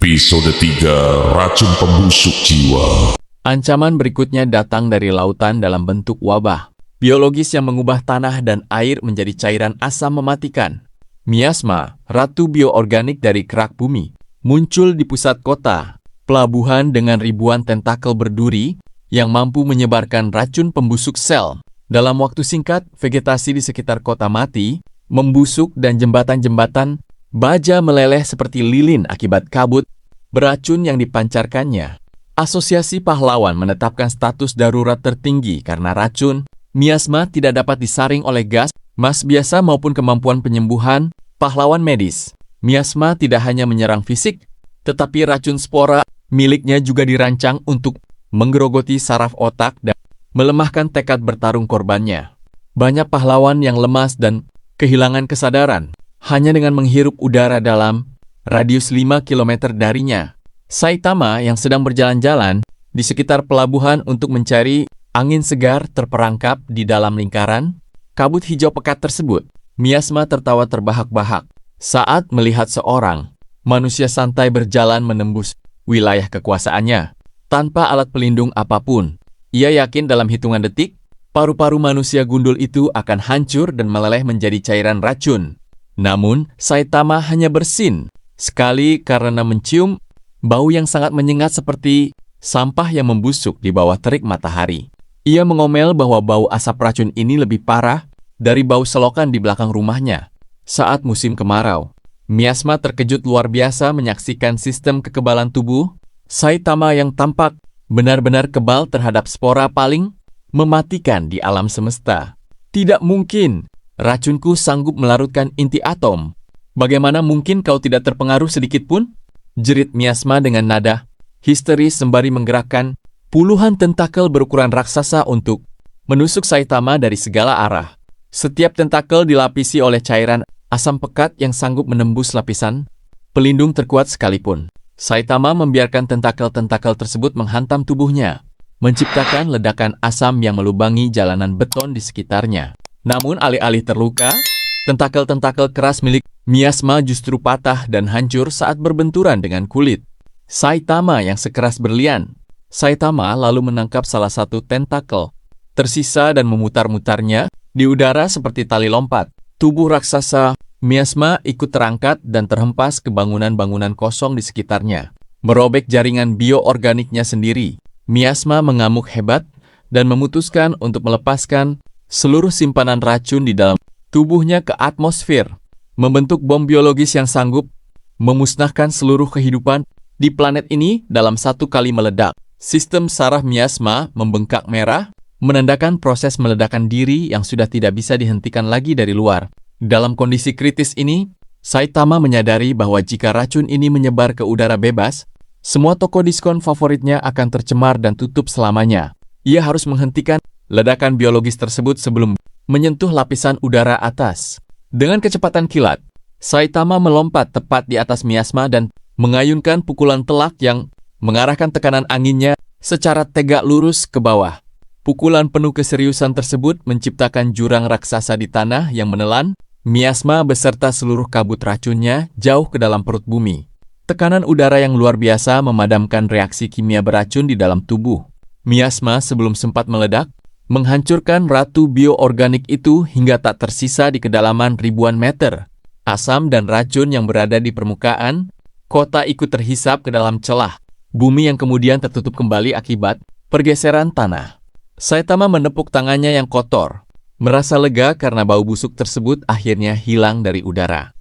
Episode 3 Racun Pembusuk Jiwa. Ancaman berikutnya datang dari lautan dalam bentuk wabah biologis yang mengubah tanah dan air menjadi cairan asam mematikan. Miasma, ratu bioorganik dari kerak bumi, muncul di pusat kota, pelabuhan dengan ribuan tentakel berduri yang mampu menyebarkan racun pembusuk sel. Dalam waktu singkat, vegetasi di sekitar kota mati, membusuk dan jembatan-jembatan baja meleleh seperti lilin akibat kabut beracun yang dipancarkannya. Asosiasi pahlawan menetapkan status darurat tertinggi karena racun. Miasma tidak dapat disaring oleh gas, mas biasa maupun kemampuan penyembuhan pahlawan medis. Miasma tidak hanya menyerang fisik, tetapi racun spora miliknya juga dirancang untuk menggerogoti saraf otak dan melemahkan tekad bertarung korbannya. Banyak pahlawan yang lemas dan kehilangan kesadaran hanya dengan menghirup udara dalam radius 5 km darinya. Saitama yang sedang berjalan-jalan di sekitar pelabuhan untuk mencari angin segar terperangkap di dalam lingkaran kabut hijau pekat tersebut. Miasma tertawa terbahak-bahak saat melihat seorang manusia santai berjalan menembus wilayah kekuasaannya tanpa alat pelindung apapun. Ia yakin dalam hitungan detik, paru-paru manusia gundul itu akan hancur dan meleleh menjadi cairan racun. Namun, Saitama hanya bersin sekali karena mencium bau yang sangat menyengat seperti sampah yang membusuk di bawah terik matahari. Ia mengomel bahwa bau asap racun ini lebih parah dari bau selokan di belakang rumahnya. Saat musim kemarau, Miasma terkejut luar biasa menyaksikan sistem kekebalan tubuh Saitama yang tampak benar-benar kebal terhadap spora paling mematikan di alam semesta. Tidak mungkin! Racunku sanggup melarutkan inti atom. Bagaimana mungkin kau tidak terpengaruh sedikit pun? Jerit Miasma dengan nada histeris sembari menggerakkan puluhan tentakel berukuran raksasa untuk menusuk Saitama dari segala arah. Setiap tentakel dilapisi oleh cairan asam pekat yang sanggup menembus lapisan pelindung terkuat sekalipun. Saitama membiarkan tentakel-tentakel tersebut menghantam tubuhnya, menciptakan ledakan asam yang melubangi jalanan beton di sekitarnya. Namun alih-alih terluka, tentakel-tentakel keras milik Miasma justru patah dan hancur saat berbenturan dengan kulit Saitama yang sekeras berlian. Saitama lalu menangkap salah satu tentakel tersisa dan memutar-mutarnya di udara seperti tali lompat. Tubuh raksasa Miasma ikut terangkat dan terhempas ke bangunan-bangunan kosong di sekitarnya, merobek jaringan bioorganiknya sendiri. Miasma mengamuk hebat dan memutuskan untuk melepaskan seluruh simpanan racun di dalam tubuhnya ke atmosfer, membentuk bom biologis yang sanggup memusnahkan seluruh kehidupan di planet ini dalam satu kali meledak. Sistem saraf Miasma membengkak merah, menandakan proses meledakan diri yang sudah tidak bisa dihentikan lagi dari luar. Dalam kondisi kritis ini, Saitama menyadari bahwa jika racun ini menyebar ke udara bebas, semua toko diskon favoritnya akan tercemar dan tutup selamanya. Ia harus menghentikan ledakan biologis tersebut sebelum menyentuh lapisan udara atas. Dengan kecepatan kilat, Saitama melompat tepat di atas Miasma dan mengayunkan pukulan telak yang mengarahkan tekanan anginnya secara tegak lurus ke bawah. Pukulan penuh keseriusan tersebut menciptakan jurang raksasa di tanah yang menelan Miasma beserta seluruh kabut racunnya jauh ke dalam perut bumi. Tekanan udara yang luar biasa memadamkan reaksi kimia beracun di dalam tubuh Miasma sebelum sempat meledak, menghancurkan ratu bioorganik itu hingga tak tersisa di kedalaman ribuan meter. Asam dan racun yang berada di permukaan kota ikut terhisap ke dalam celah bumi yang kemudian tertutup kembali akibat pergeseran tanah. Saitama menepuk tangannya yang kotor, merasa lega karena bau busuk tersebut akhirnya hilang dari udara.